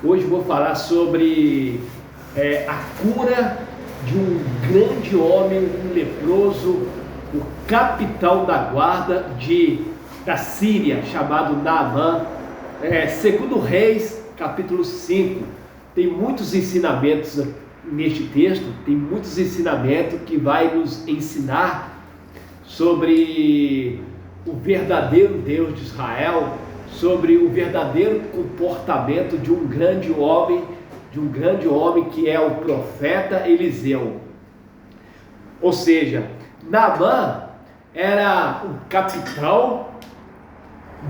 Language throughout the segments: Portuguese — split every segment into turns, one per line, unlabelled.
Hoje vou falar sobre a cura de um grande homem, um leproso, o capitão da guarda da Síria, chamado Naamã. Segundo Reis, capítulo 5, tem muitos ensinamentos neste texto, tem muitos ensinamentos que vai nos ensinar sobre o verdadeiro Deus de Israel, sobre o verdadeiro comportamento de um grande homem que é o profeta Eliseu. Ou seja, Naamã era um capitão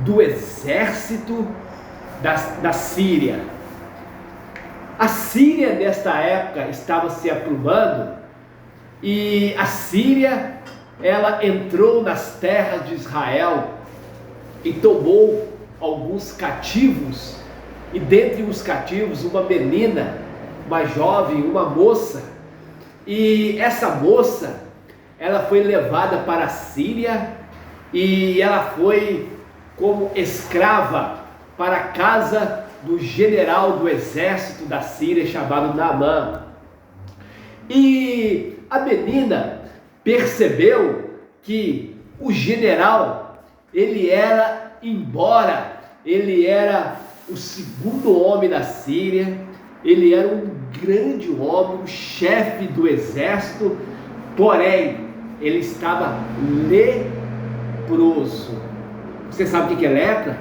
do exército da Síria. A Síria nesta época estava se aprumando e a Síria ela entrou nas terras de Israel e tomou alguns cativos, e dentre os cativos uma menina, uma jovem, uma moça, e essa moça ela foi levada para a Síria e ela foi como escrava para a casa do general do exército da Síria chamado Naamã. E a menina percebeu que o general, embora ele era o segundo homem da Síria, ele era um grande homem, um chefe do exército, porém ele estava leproso. Você sabe o que é lepra?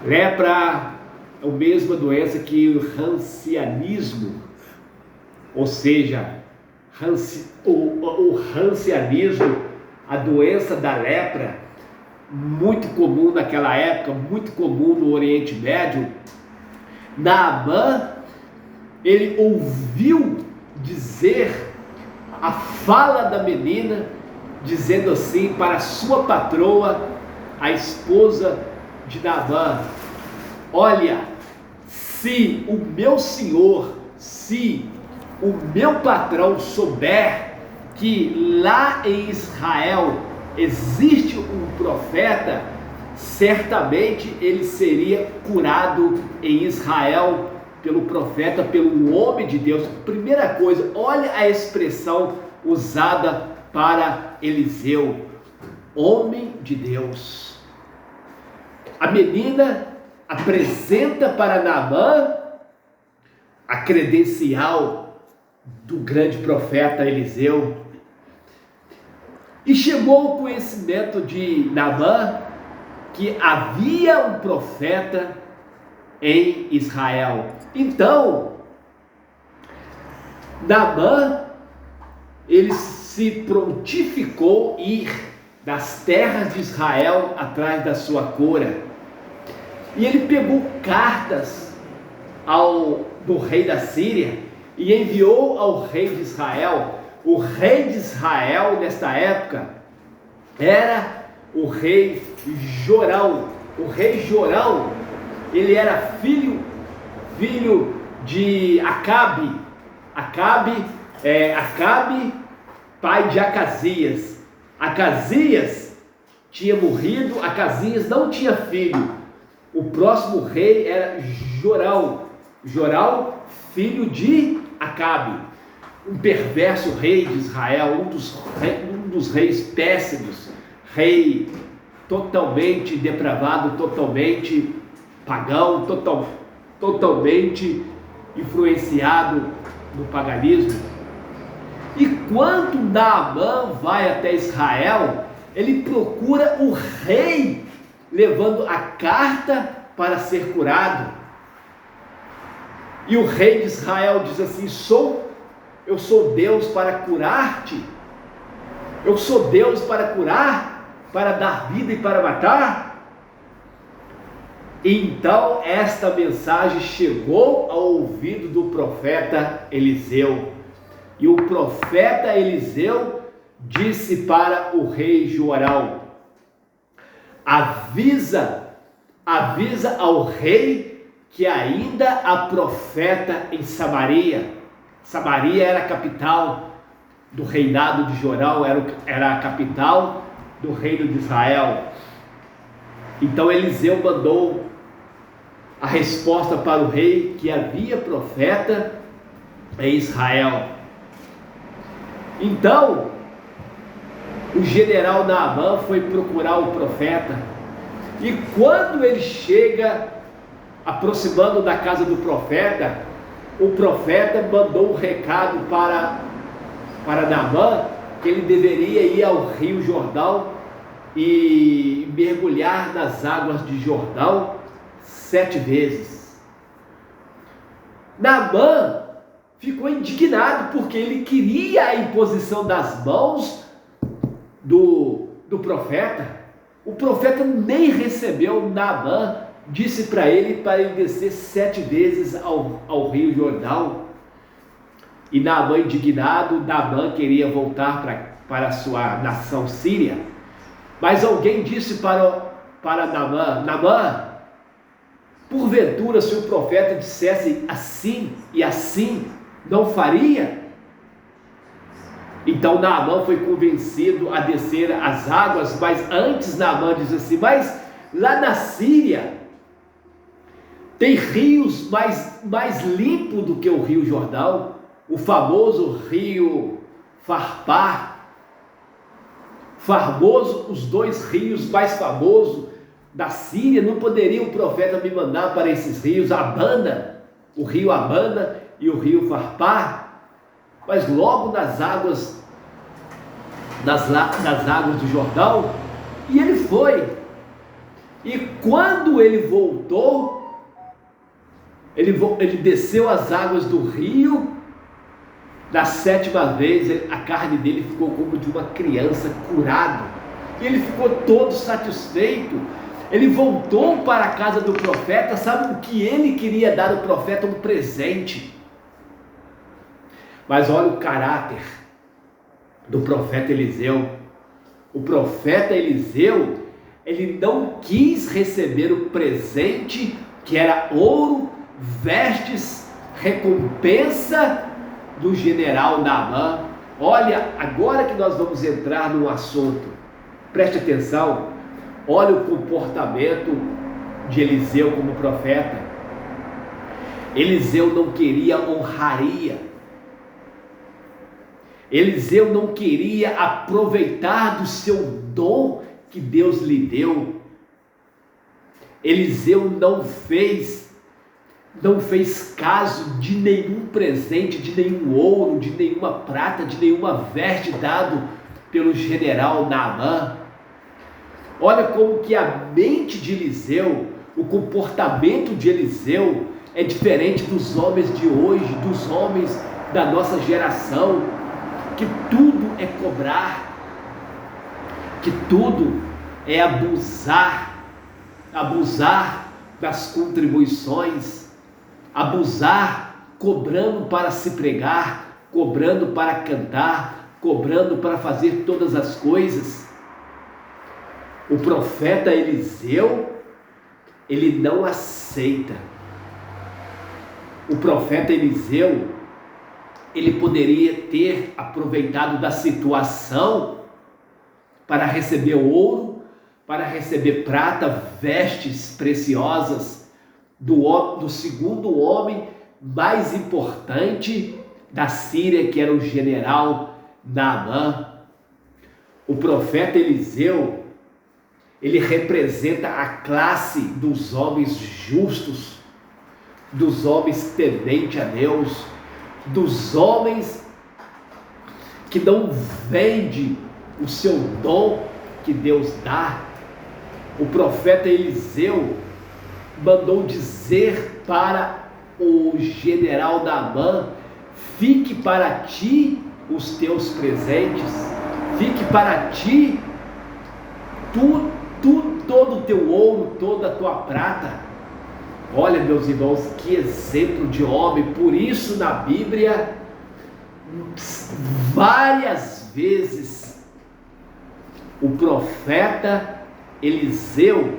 Lepra é a mesma doença que o rancianismo, ou seja, o rancianismo, a doença da lepra, muito comum naquela época, muito comum no Oriente Médio. Naamã, ele ouviu dizer a fala da menina, dizendo assim para sua patroa, a esposa de Naamã: olha, se o meu senhor, se o meu patrão souber que lá em Israel existe um profeta, certamente ele seria curado em Israel pelo profeta, pelo homem de Deus. Primeira coisa, olha a expressão usada para Eliseu: homem de Deus. A menina apresenta para Naamã a credencial do grande profeta Eliseu. E chegou ao conhecimento de Naamã que havia um profeta em Israel. Então, Naamã, ele se prontificou ir das terras de Israel atrás da sua cura. E ele pegou cartas do rei da Síria e enviou ao rei de Israel. O rei de Israel nesta época era o rei Jorão. O rei Jorão, ele era filho de Acabe. Acabe, pai de Acasias. Acasias tinha morrido, Acasias não tinha filho. O próximo rei era Jorão. Jorão, filho de Acabe, um perverso rei de Israel, um dos reis péssimos, rei totalmente depravado, totalmente pagão, totalmente influenciado no paganismo. E quando Naamã vai até Israel, ele procura o rei, levando a carta para ser curado. E o rei de Israel diz assim: eu sou Deus para curar-te? Eu sou Deus para curar, para dar vida e para matar? Então esta mensagem chegou ao ouvido do profeta Eliseu. E o profeta Eliseu disse para o rei Jorão: avisa ao rei que ainda há profeta em Samaria. Samaria era a capital do reinado de Jorão, era a capital do reino de Israel. Então Eliseu mandou a resposta para o rei que havia profeta em Israel. Então, o general Naamã foi procurar o profeta, e quando ele chega aproximando da casa do profeta, o profeta mandou um recado para Naamã, que ele deveria ir ao rio Jordão e mergulhar nas águas de Jordão 7 vezes. Naamã ficou indignado porque ele queria a imposição das mãos do profeta. O profeta nem recebeu Naamã, disse para ele descer 7 vezes ao rio Jordão. E Naamã, indignado, Naamã queria voltar para a sua nação síria. Mas alguém disse para Naamã: Naamã, porventura, se o profeta dissesse assim e assim, não faria? Então Naamã foi convencido a descer as águas, mas antes Naamã diz assim: mas lá na Síria tem rios mais limpos do que o rio Jordão, o famoso rio Farpar. Famoso, os 2 rios mais famosos da Síria. Não poderia o profeta me mandar para esses rios, o rio Abana e o rio Farpar? Mas logo nas águas do Jordão. E ele foi. E quando ele voltou, ele desceu as águas do rio. Na 7ª vez, a carne dele ficou como de uma criança curada. E ele ficou todo satisfeito. Ele voltou para a casa do profeta. Sabe o que ele queria dar ao profeta? Um presente. Mas olha o caráter do profeta Eliseu. O profeta Eliseu, ele não quis receber o presente, que era ouro, vestes, recompensa do general Naamã. Olha, agora que nós vamos entrar no assunto, preste atenção. Olha o comportamento de Eliseu como profeta. Eliseu não queria honraria. Eliseu não queria aproveitar do seu dom que Deus lhe deu. Eliseu não fez caso de nenhum presente, de nenhum ouro, de nenhuma prata, de nenhuma veste dado pelo general Naamã. Olha como que a mente de Eliseu, o comportamento de Eliseu é diferente dos homens de hoje, dos homens da nossa geração, que tudo é cobrar, que tudo é abusar das contribuições, abusar, cobrando para se pregar, cobrando para cantar, cobrando para fazer todas as coisas. O profeta Eliseu, ele não aceita. O profeta Eliseu, ele poderia ter aproveitado da situação para receber ouro, para receber prata, vestes preciosas do segundo homem mais importante da Síria, que era o general Naamã. O profeta Eliseu, ele representa a classe dos homens justos, dos homens tementes a Deus, dos homens que não vendem o seu dom que Deus dá. O profeta Eliseu mandou dizer para o general Naamã: fique para ti os teus presentes, fique para ti todo o teu ouro, toda a tua prata. Olha, meus irmãos, que exemplo de homem. Por isso na Bíblia, várias vezes, o profeta Eliseu,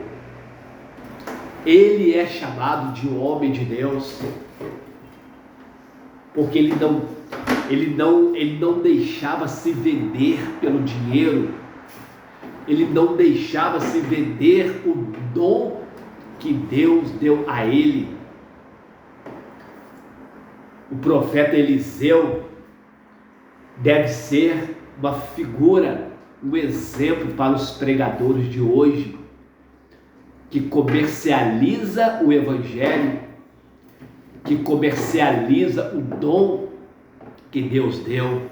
ele é chamado de homem de Deus, porque ele não deixava se vender pelo dinheiro, ele não deixava se vender o dom que Deus deu a ele. O profeta Eliseu deve ser uma figura, um exemplo para os pregadores de hoje, que comercializa o evangelho, que comercializa o dom que Deus deu.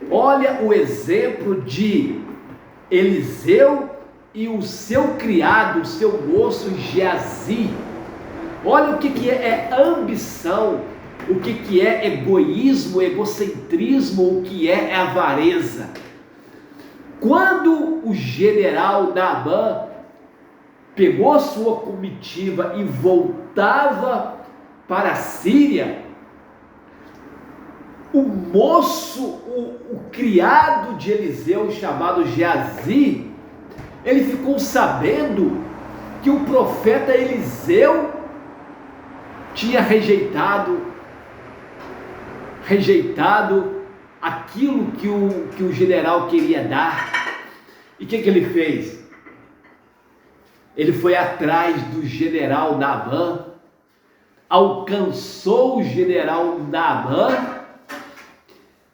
Olha o exemplo de Eliseu e o seu criado, o seu moço Geazi. Olha o que é ambição, o que é egoísmo, egocentrismo, o que é avareza. Quando o general Naamã pegou a sua comitiva e voltava para a Síria, o moço, o criado de Eliseu, chamado Geazi, ele ficou sabendo que o profeta Eliseu tinha rejeitado aquilo que o general queria dar. E o que ele fez? Ele foi atrás do general Naamã, alcançou o general Naamã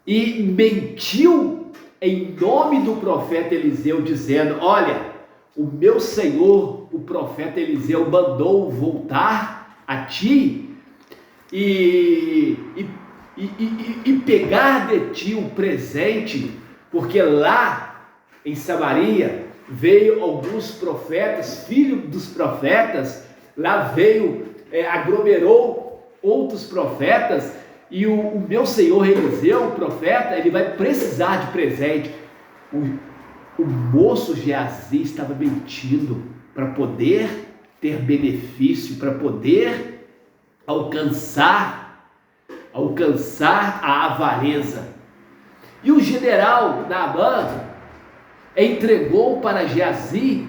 e mentiu em nome do profeta Eliseu, dizendo: olha, o meu senhor, o profeta Eliseu, mandou voltar a ti e pegar de ti um presente, porque lá em Samaria veio alguns profetas, filho dos profetas, lá veio, aglomerou outros profetas, e o meu senhor Eliseu, o profeta, ele vai precisar de presente. O moço Geazi estava mentindo para poder ter benefício, para poder alcançar a avareza. E o general Naamã entregou para Geazi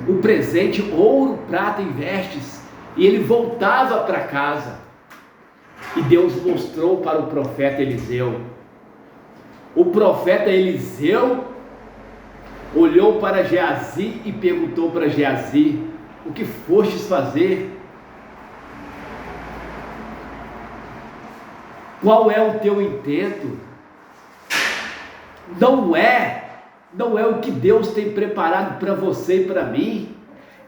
o presente, ouro, prata e vestes, e ele voltava para casa. E Deus mostrou para o profeta Eliseu. O profeta Eliseu olhou para Geazi e perguntou para Geazi: o que fostes fazer? Qual é o teu intento? Não é o que Deus tem preparado para você e para mim.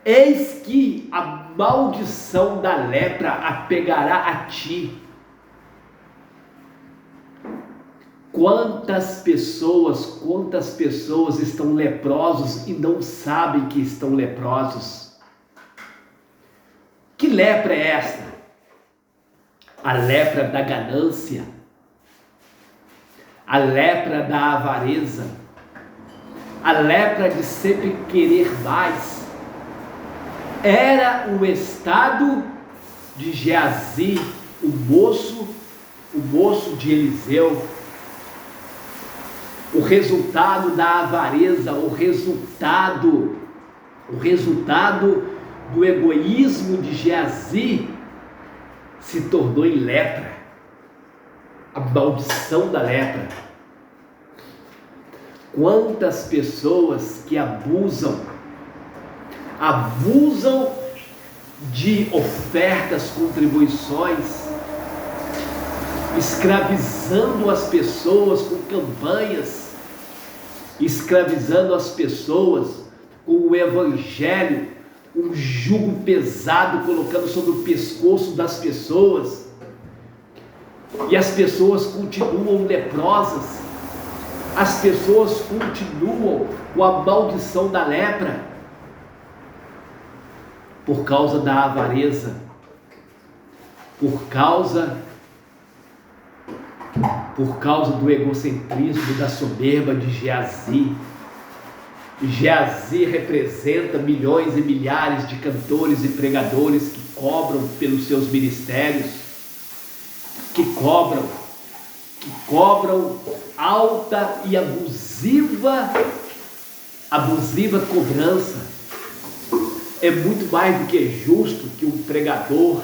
Eis que a maldição da lepra apegará a ti. Quantas pessoas estão leprosos e não sabem que estão leprosos? Que lepra é esta? A lepra da ganância, a lepra da avareza, a lepra de sempre querer mais. Era o estado de Geazi, o moço de Eliseu. O resultado da avareza, o resultado do egoísmo de Geazi se tornou em lepra, a maldição da lepra. Quantas pessoas que abusam de ofertas, contribuições, escravizando as pessoas com campanhas, escravizando as pessoas com o evangelho, um jugo pesado colocando sobre o pescoço das pessoas, e as pessoas continuam leprosas, as pessoas continuam com a maldição da lepra, por causa da avareza, por causa do egocentrismo, da soberba de Geazi. Geazi representa milhões e milhares de cantores e pregadores que cobram pelos seus ministérios, que cobram alta e abusiva cobrança. É muito mais do que justo que um pregador,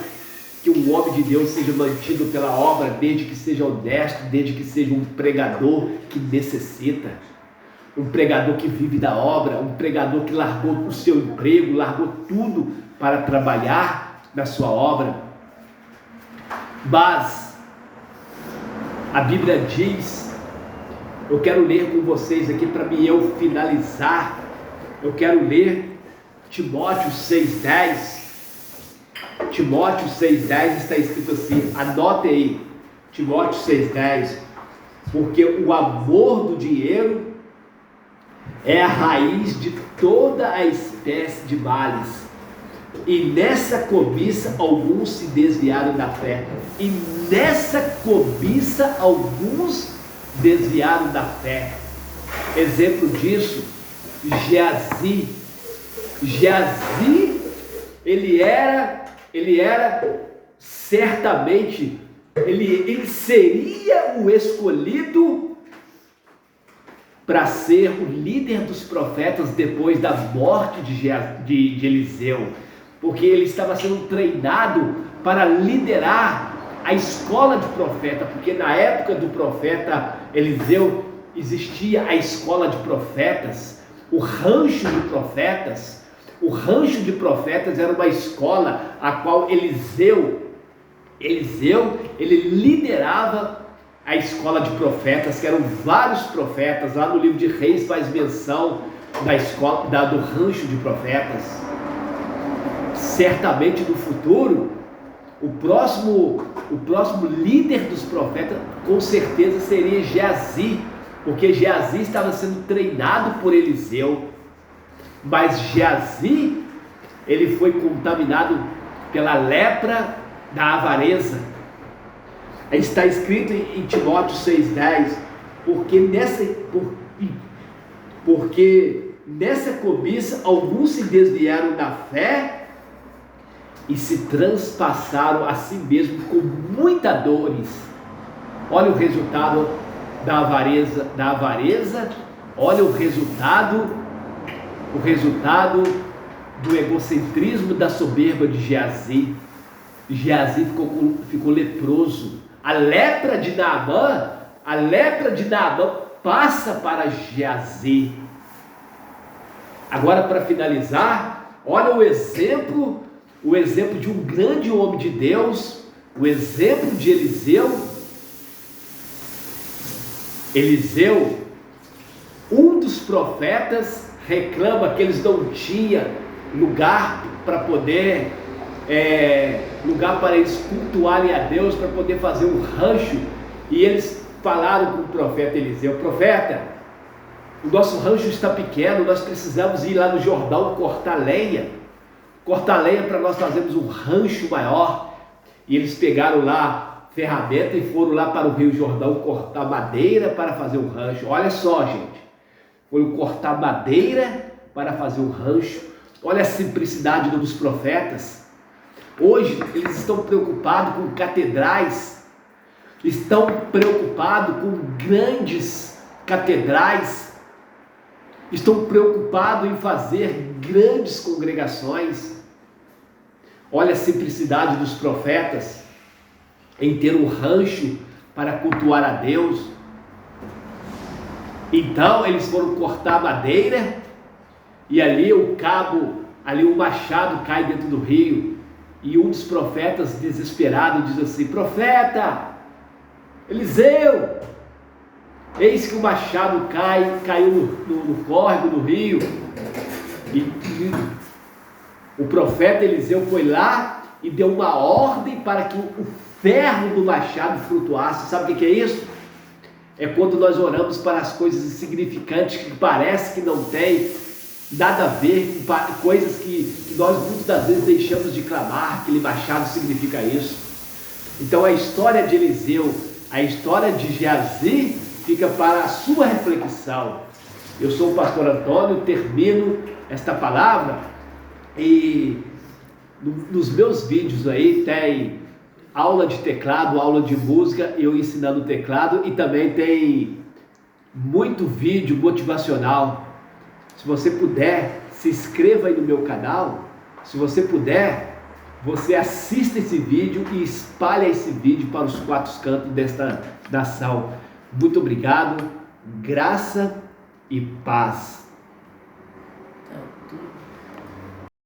que um homem de Deus seja mantido pela obra, desde que seja honesto, desde que seja um pregador que necessita, um pregador que vive da obra, um pregador que largou o seu emprego, largou tudo para trabalhar na sua obra. Mas a Bíblia diz, eu quero ler com vocês aqui para mim eu finalizar, eu quero ler Timóteo 6,10. Timóteo 6,10 está escrito assim, anote aí, Timóteo 6,10, porque o amor do dinheiro é a raiz de toda a espécie de males, e nessa cobiça alguns se desviaram da fé, e nessa cobiça alguns desviaram da fé. Exemplo disso, Geazi, ele era certamente, ele seria o escolhido para ser o líder dos profetas depois da morte de Eliseu, porque ele estava sendo treinado para liderar a escola de profeta, porque na época do profeta Eliseu existia a escola de profetas, o rancho de profetas. O rancho de profetas era uma escola a qual Eliseu ele liderava a escola de profetas, que eram vários profetas. Lá no livro de Reis faz menção da escola, do rancho de profetas. Certamente no futuro, o próximo líder dos profetas com certeza seria Geazi, porque Geazi estava sendo treinado por Eliseu. Mas Geazi, ele foi contaminado pela lepra da avareza. Está escrito em Timóteo 6,10, porque nessa cobiça alguns se desviaram da fé e se transpassaram a si mesmos com muitas dores. Olha o resultado da avareza, olha o resultado do egocentrismo, da soberba de Geazi. Geazi ficou leproso. A lepra de Naamã passa para Geazi. Agora, para finalizar, olha o exemplo de um grande homem de Deus, o exemplo de Eliseu, um dos profetas, reclama que eles não tinham lugar para eles cultuarem a Deus, para poder fazer um rancho, e eles falaram com o profeta Eliseu: profeta, o nosso rancho está pequeno, nós precisamos ir lá no Jordão cortar lenha para nós fazermos um rancho maior. E eles pegaram lá ferramenta e foram lá para o Rio Jordão cortar madeira para fazer um rancho. Olha só, gente, foram cortar madeira para fazer um rancho. Olha a simplicidade dos profetas. Hoje eles estão preocupados com catedrais, estão preocupados com grandes catedrais, estão preocupados em fazer grandes congregações. Olha a simplicidade dos profetas em ter um rancho para cultuar a Deus. Então eles foram cortar madeira e ali o machado cai dentro do rio. E um dos profetas, desesperado, diz assim: profeta Eliseu, eis que o machado caiu no córrego do rio. E o profeta Eliseu foi lá e deu uma ordem para que o ferro do machado flutuasse. Sabe o que é isso? É quando nós oramos para as coisas insignificantes, que parece que não tem nada a ver com coisas que nós muitas das vezes deixamos de clamar. Aquele machado significa isso. Então a história de Eliseu, a história de Geazi fica para a sua reflexão. Eu sou o pastor Antônio, termino esta palavra, e nos meus vídeos aí tem aula de teclado, aula de música, eu ensinando teclado, e também tem muito vídeo motivacional. Se você puder, se inscreva aí no meu canal. Se você puder, você assista esse vídeo e espalhe esse vídeo para os 4 cantos desta nação. Muito obrigado, graça e paz.